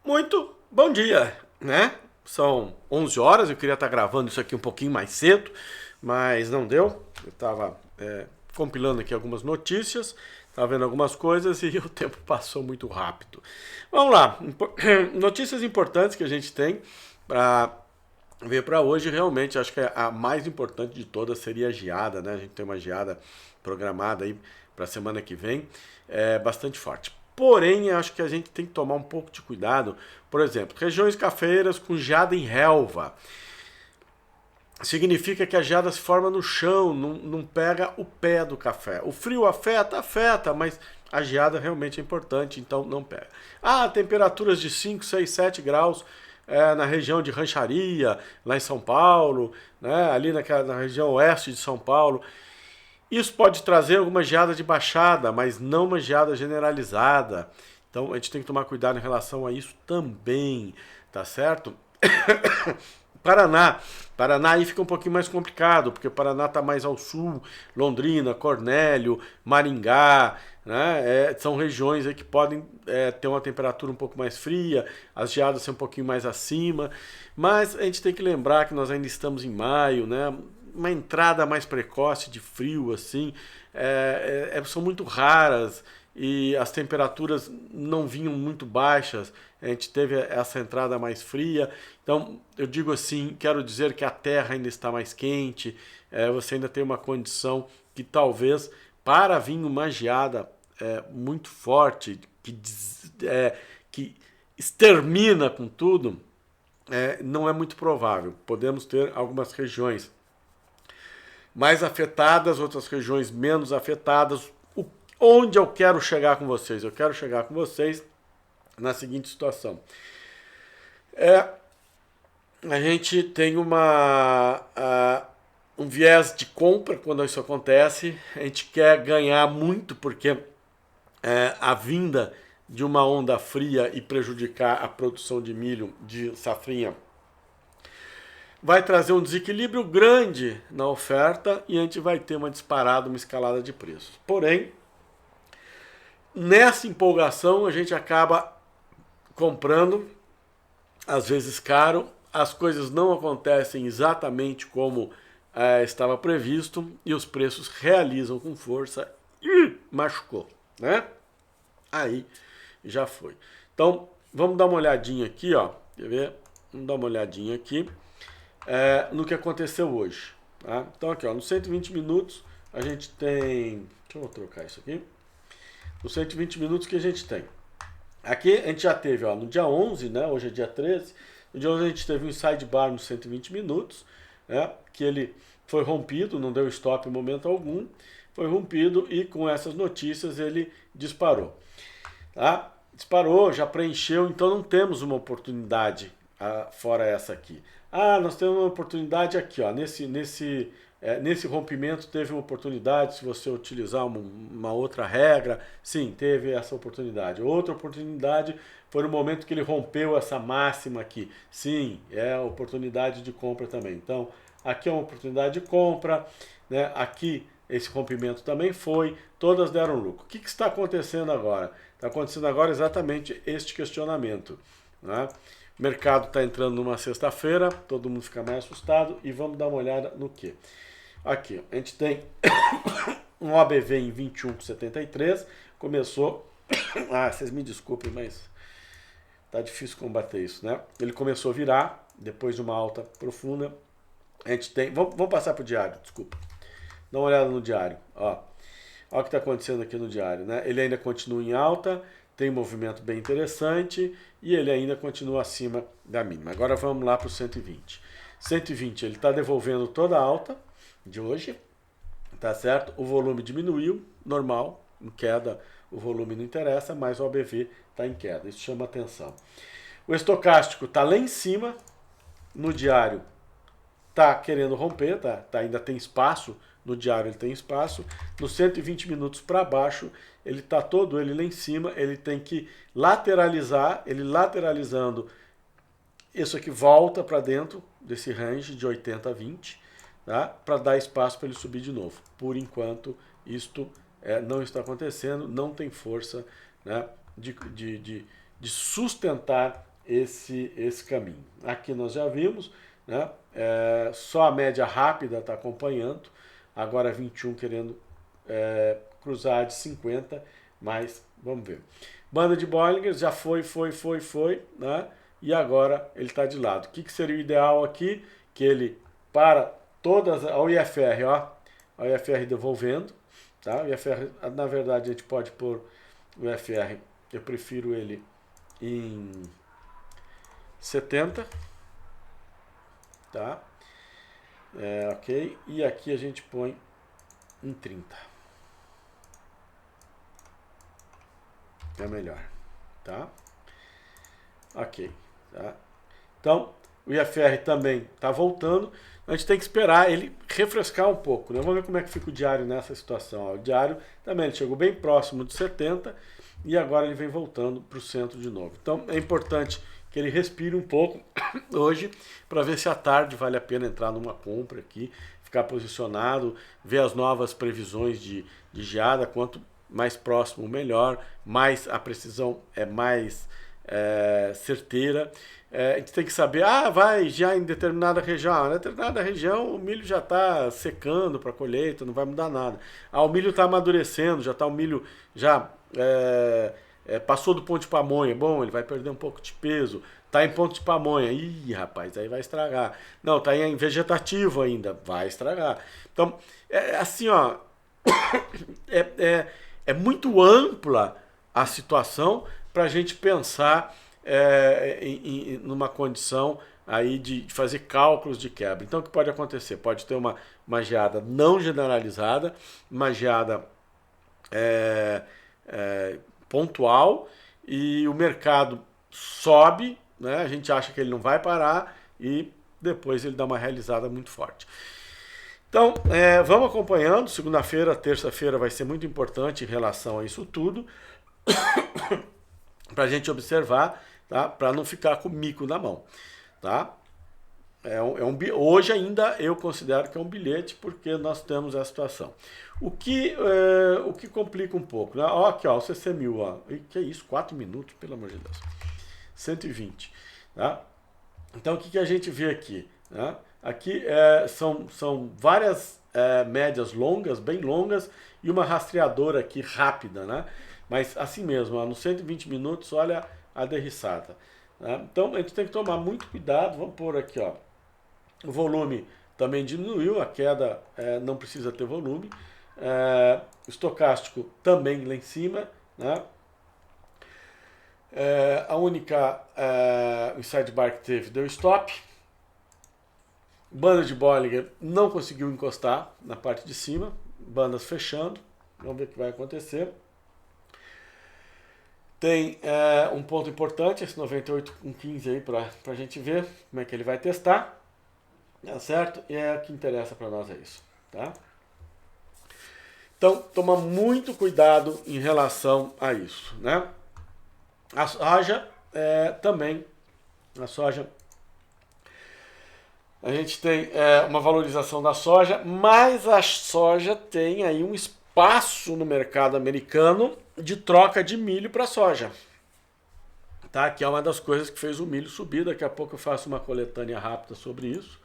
Muito bom dia, né? São 11 horas, eu queria estar gravando isso aqui um pouquinho mais cedo, mas não deu. Eu estava compilando aqui algumas notícias, estava vendo algumas coisas e o tempo passou muito rápido. Vamos lá, notícias importantes que a gente tem para ver para hoje. Realmente, acho que a mais importante de todas seria a geada, né? A gente tem uma geada programada aí para a semana que vem, bastante forte. Porém, acho que a gente tem que tomar um pouco de cuidado. Por exemplo, regiões cafeeiras com geada em relva. Significa que a geada se forma no chão, não pega o pé do café. O frio afeta, mas a geada realmente é importante, então não pega. Temperaturas de 5, 6, 7 graus na região de Rancharia, lá em São Paulo, né, ali na região oeste de São Paulo. Isso pode trazer alguma geada de baixada, mas não uma geada generalizada. Então a gente tem que tomar cuidado em relação a isso também, tá certo? Paraná. Paraná aí fica um pouquinho mais complicado, porque o Paraná está mais ao sul, Londrina, Cornélio, Maringá, né? São regiões aí que podem ter uma temperatura um pouco mais fria, as geadas ser um pouquinho mais acima, mas a gente tem que lembrar que nós ainda estamos em maio, né? Uma entrada mais precoce de frio, assim, são muito raras e as temperaturas não vinham muito baixas. A gente teve essa entrada mais fria. Então, eu digo assim, quero dizer que a terra ainda está mais quente, você ainda tem uma condição que talvez, para vir uma geada muito forte, que extermina com tudo, não é muito provável. Podemos ter algumas regiões mais afetadas, outras regiões menos afetadas. Onde eu quero chegar com vocês? Eu quero chegar com vocês na seguinte situação. A gente tem um viés de compra quando isso acontece. A gente quer ganhar muito porque a vinda de uma onda fria e prejudicar a produção de milho de safrinha vai trazer um desequilíbrio grande na oferta e a gente vai ter uma disparada, uma escalada de preços. Porém, nessa empolgação a gente acaba comprando, às vezes caro, as coisas não acontecem exatamente como estava previsto e os preços realizam com força e machucou, né? Aí já foi. Então, vamos dar uma olhadinha aqui, ó. Quer ver? Vamos dar uma olhadinha aqui no que aconteceu hoje. Tá? Então aqui, ó, nos 120 minutos a gente tem... Deixa eu trocar isso aqui. Nos 120 minutos que a gente tem. Aqui a gente já teve, ó, no dia 11, né, hoje é dia 13, no dia 11 a gente teve um sidebar nos 120 minutos, né, que ele foi rompido, não deu stop em momento algum, foi rompido e com essas notícias ele disparou. Tá? Disparou, já preencheu, então não temos uma oportunidade fora essa aqui. Nós temos uma oportunidade aqui, ó, nesse rompimento teve uma oportunidade, se você utilizar uma outra regra, sim, teve essa oportunidade. Outra oportunidade foi no momento que ele rompeu essa máxima aqui. Sim, é a oportunidade de compra também. Então, aqui é uma oportunidade de compra, né? Aqui esse rompimento também foi, todas deram lucro. O que está acontecendo agora? Está acontecendo agora exatamente este questionamento, né? O mercado está entrando numa sexta-feira, todo mundo fica mais assustado e vamos dar uma olhada no que? Aqui, a gente tem um OBV em 21,73, começou... vocês me desculpem, mas tá difícil combater isso, né? Ele começou a virar, depois de uma alta profunda. A gente tem... Vamos passar para o diário, desculpa. Dá uma olhada no diário, ó. Olha o que está acontecendo aqui no diário, né? Ele ainda continua em alta, tem um movimento bem interessante e ele ainda continua acima da mínima. Agora vamos lá para o 120. 120, ele está devolvendo toda a alta de hoje, tá certo? O volume diminuiu, normal, em queda o volume não interessa, mas o ABV está em queda, isso chama atenção. O estocástico está lá em cima, no diário está querendo romper, ainda tem espaço, no diário ele tem espaço, nos 120 minutos para baixo, ele está todo ele lá em cima, ele tem que lateralizar, ele lateralizando, isso aqui volta para dentro desse range de 80 a 20, tá? Para dar espaço para ele subir de novo. Por enquanto, isto não está acontecendo, não tem força, né, de sustentar esse caminho. Aqui nós já vimos, né? Só a média rápida está acompanhando, agora 21 querendo cruzar de 50, mas vamos ver. Banda de Bollinger já foi, né? E agora ele está de lado. O que seria o ideal aqui? Que ele para todas, a IFR, ó, a IFR devolvendo, tá? O IFR, na verdade, a gente pode pôr o IFR, eu prefiro ele em 70, tá? Ok, e aqui a gente põe em 30. É melhor, tá? Ok, tá? Então, o IFR também está voltando. A gente tem que esperar ele refrescar um pouco, né? Vamos ver como é que fica o diário nessa situação. Ó, o diário também ele chegou bem próximo de 70 e agora ele vem voltando para o centro de novo. Então, é importante que ele respire um pouco hoje para ver se à tarde vale a pena entrar numa compra aqui, ficar posicionado, ver as novas previsões de geada, quanto mais próximo melhor, mais a precisão é mais certeira. A gente tem que saber, vai já em determinada região. Em determinada região o milho já está secando para colheita, não vai mudar nada. O milho está amadurecendo, já está o milho já passou do ponto de pamonha, bom, ele vai perder um pouco de peso. Está em ponto de pamonha, ih, rapaz, aí vai estragar. Não, está em vegetativo ainda, vai estragar. Então, assim, ó, é muito ampla a situação para a gente pensar numa condição aí de fazer cálculos de quebra. Então, o que pode acontecer? Pode ter uma geada não generalizada, uma geada pontual, e o mercado sobe, né? A gente acha que ele não vai parar e depois ele dá uma realizada muito forte. Então, vamos acompanhando. Segunda-feira, terça-feira vai ser muito importante em relação a isso tudo, para a gente observar, tá? Para não ficar com o mico na mão, tá? Hoje ainda eu considero que é um bilhete, porque nós temos essa situação. O que complica um pouco, né? Ó, aqui, ó, o CC1000, ó. E que é isso? 4 minutos, pelo amor de Deus. 120, tá? Então, o que a gente vê aqui, né? Aqui são várias médias longas, bem longas, e uma rastreadora aqui rápida, né? Mas assim mesmo, ó, nos 120 minutos, olha a derriçada. Né? Então, a gente tem que tomar muito cuidado. Vamos pôr aqui, ó. O volume também diminuiu, a queda não precisa ter volume. O estocástico também lá em cima, né? A única o sidebar que teve deu stop. Banda de Bollinger não conseguiu encostar na parte de cima, bandas fechando. Vamos ver o que vai acontecer. Tem um ponto importante, esse 98,15 aí, para a gente ver como é que ele vai testar. Tá certo? E o que interessa para nós é isso, tá? Então, toma muito cuidado em relação a isso, né? A soja também, a soja, a gente tem uma valorização da soja, mas a soja tem aí um espaço no mercado americano de troca de milho para soja, tá? Que é uma das coisas que fez o milho subir. Daqui a pouco eu faço uma coletânea rápida sobre isso.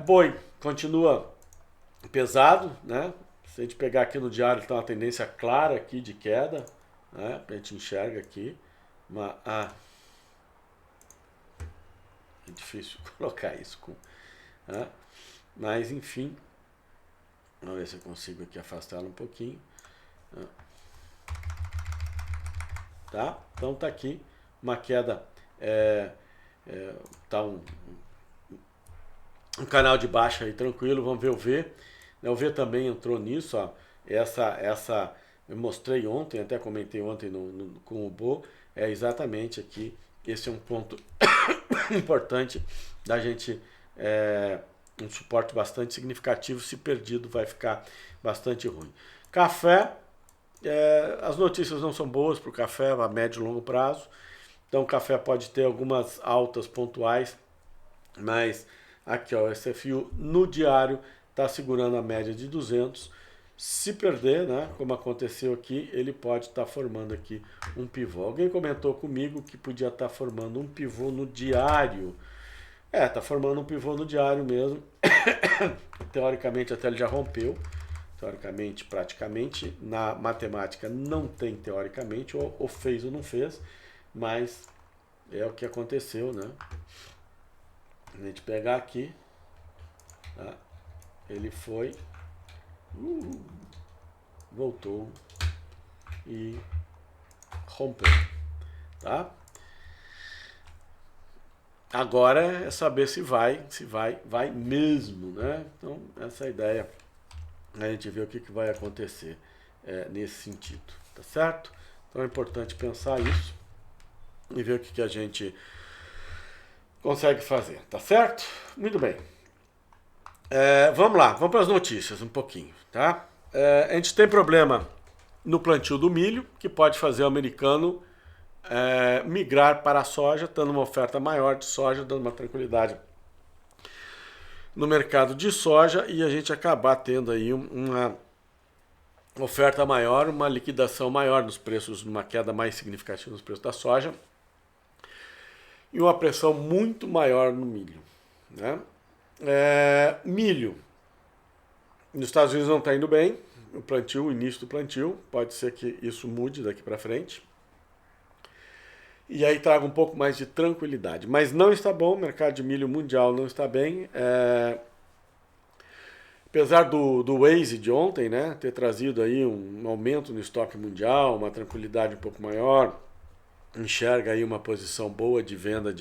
Boi continua pesado, né? Se a gente pegar aqui no diário, tem uma tendência clara aqui de queda, né? A gente enxerga aqui é difícil colocar isso né? Mas enfim, vamos ver se eu consigo aqui afastá-lo um pouquinho, né? Tá? Então tá aqui uma queda, tá um canal de baixa aí tranquilo. Vamos ver o V. O V também entrou nisso, ó. Essa eu mostrei ontem, até comentei ontem com o Bo. Exatamente aqui. Esse é um ponto importante da gente, um suporte bastante significativo. Se perdido, vai ficar bastante ruim. Café, as notícias não são boas para o café a médio e longo prazo. Então o café pode ter algumas altas pontuais, mas aqui, ó, o SFU no diário está segurando a média de 200 Se perder, né, como aconteceu aqui, ele pode estar formando aqui um pivô. Alguém comentou comigo que podia estar formando um pivô no diário. Está formando um pivô no diário mesmo. Teoricamente até ele já rompeu. Teoricamente, praticamente. Na matemática não tem teoricamente, ou fez ou não fez, mas é o que aconteceu, né? A gente pegar aqui, tá? Ele foi, voltou e rompeu, tá? Agora é saber se vai mesmo, né? Então, essa é a ideia. A gente vê o que vai acontecer nesse sentido, tá certo? Então é importante pensar isso e ver o que a gente consegue fazer, tá certo? Muito bem. Vamos lá, vamos para as notícias um pouquinho, tá? A gente tem problema no plantio do milho, que pode fazer o americano migrar para a soja, dando uma oferta maior de soja, dando uma tranquilidade no mercado de soja e a gente acabar tendo aí uma oferta maior, uma liquidação maior nos preços, uma queda mais significativa nos preços da soja e uma pressão muito maior no milho, né? Milho nos Estados Unidos não está indo bem, o plantio, o início do plantio, pode ser que isso mude daqui para frente. E aí traga um pouco mais de tranquilidade. Mas não está bom, o mercado de milho mundial não está bem. Apesar do Waze de ontem, né, ter trazido aí um aumento no estoque mundial, uma tranquilidade um pouco maior, enxerga aí uma posição boa de venda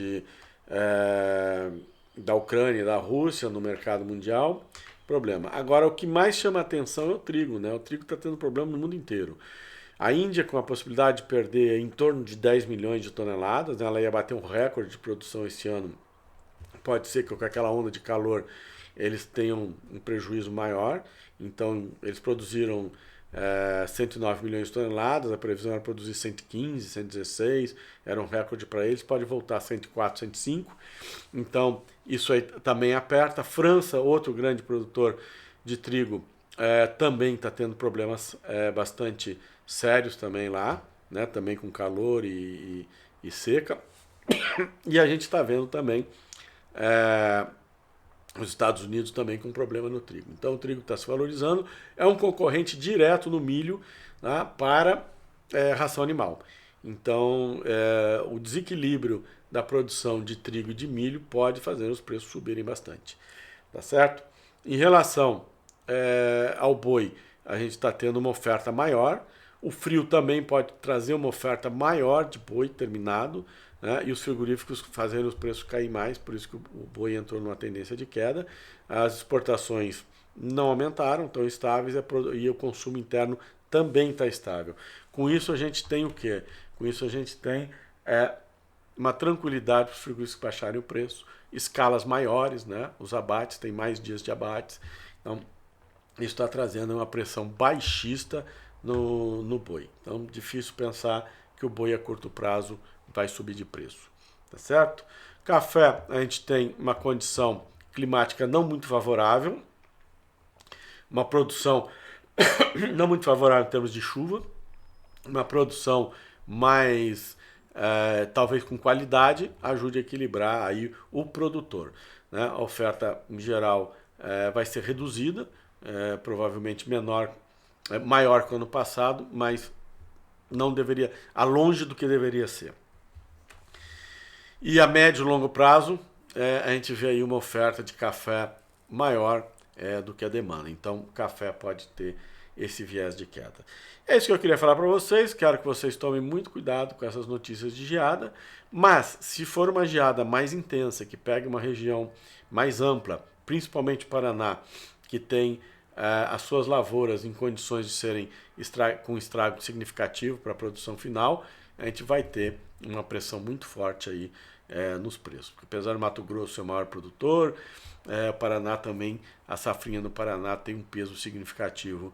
da Ucrânia e da Rússia no mercado mundial. Problema. Agora, o que mais chama atenção é o trigo, né? O trigo está tendo problema no mundo inteiro. A Índia, com a possibilidade de perder em torno de 10 milhões de toneladas, né, ela ia bater um recorde de produção esse ano. Pode ser que com aquela onda de calor eles tenham um prejuízo maior. Então, eles produziram 109 milhões de toneladas, a previsão era produzir 115, 116, era um recorde para eles, pode voltar a 104, 105. Então, isso aí também aperta. A França, outro grande produtor de trigo, também está tendo problemas bastante sérios também lá, né? Também com calor e seca. E a gente está vendo também os Estados Unidos também com problema no trigo. Então o trigo está se valorizando, é um concorrente direto no milho, né, para ração animal. Então o desequilíbrio da produção de trigo e de milho pode fazer os preços subirem bastante. Tá certo? Em relação ao boi, a gente está tendo uma oferta maior. O frio também pode trazer uma oferta maior de boi terminado, né? E os frigoríficos fazendo os preços cair mais, por isso que o boi entrou numa tendência de queda. As exportações não aumentaram, estão estáveis, e o consumo interno também está estável. Com isso a gente tem o quê? Com isso a gente tem uma tranquilidade para os frigoríficos baixarem o preço, escalas maiores, né? Os abates, tem mais dias de abates. Então, isso está trazendo uma pressão baixista no boi. Então, difícil pensar que o boi a curto prazo vai subir de preço. Tá certo? Café, a gente tem uma condição climática não muito favorável, uma produção não muito favorável em termos de chuva, uma produção mais talvez com qualidade ajude a equilibrar aí o produtor, né? A oferta em geral vai ser reduzida, provavelmente maior que o ano passado, mas não deveria, longe do que deveria ser. E a médio e longo prazo, a gente vê aí uma oferta de café maior do que a demanda. Então, o café pode ter esse viés de queda. É isso que eu queria falar para vocês. Quero que vocês tomem muito cuidado com essas notícias de geada. Mas, se for uma geada mais intensa, que pegue uma região mais ampla, principalmente o Paraná, que tem as suas lavouras em condições de serem com estrago significativo para a produção final, a gente vai ter uma pressão muito forte aí nos preços. Porque apesar do Mato Grosso ser o maior produtor, o Paraná também, a safrinha no Paraná tem um peso significativo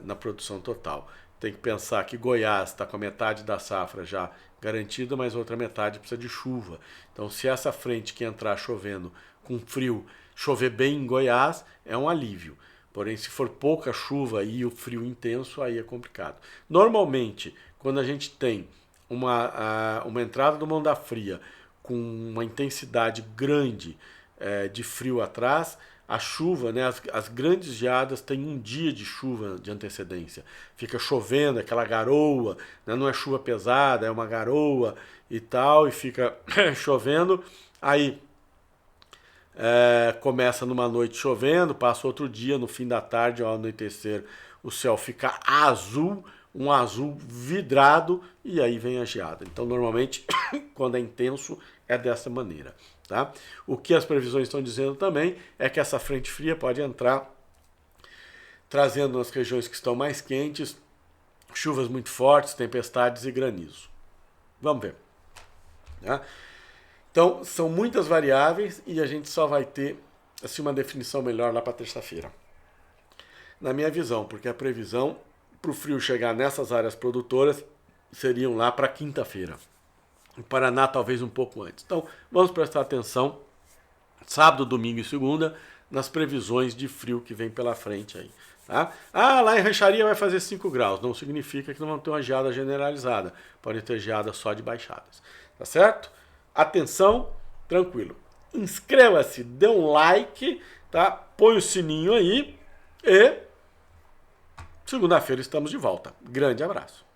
na produção total. Tem que pensar que Goiás está com a metade da safra já garantida, mas a outra metade precisa de chuva. Então, se essa frente que entrar chovendo com frio chover bem em Goiás, é um alívio. Porém, se for pouca chuva e o frio intenso, aí é complicado. Normalmente, quando a gente tem uma entrada de uma onda fria com uma intensidade grande de frio atrás, a chuva, né, as grandes geadas têm um dia de chuva de antecedência. Fica chovendo, aquela garoa, né, não é chuva pesada, é uma garoa e tal, e fica chovendo. Aí começa numa noite chovendo, passa outro dia, no fim da tarde, ao anoitecer, o céu fica azul, um azul vidrado, e aí vem a geada. Então, normalmente, quando é intenso, é dessa maneira. Tá? O que as previsões estão dizendo também é que essa frente fria pode entrar trazendo nas regiões que estão mais quentes chuvas muito fortes, tempestades e granizo. Vamos ver. Tá? Então, são muitas variáveis e a gente só vai ter assim, uma definição melhor lá para terça-feira. Na minha visão, porque a previsão para o frio chegar nessas áreas produtoras seriam lá para quinta-feira. O Paraná talvez um pouco antes. Então, vamos prestar atenção sábado, domingo e segunda nas previsões de frio que vem pela frente aí. Tá? Lá em Rancharia vai fazer 5 graus. Não significa que não vão ter uma geada generalizada. Pode ter geada só de baixadas. Tá certo? Atenção, tranquilo. Inscreva-se, dê um like, tá? Põe o sininho aí e segunda-feira estamos de volta. Grande abraço.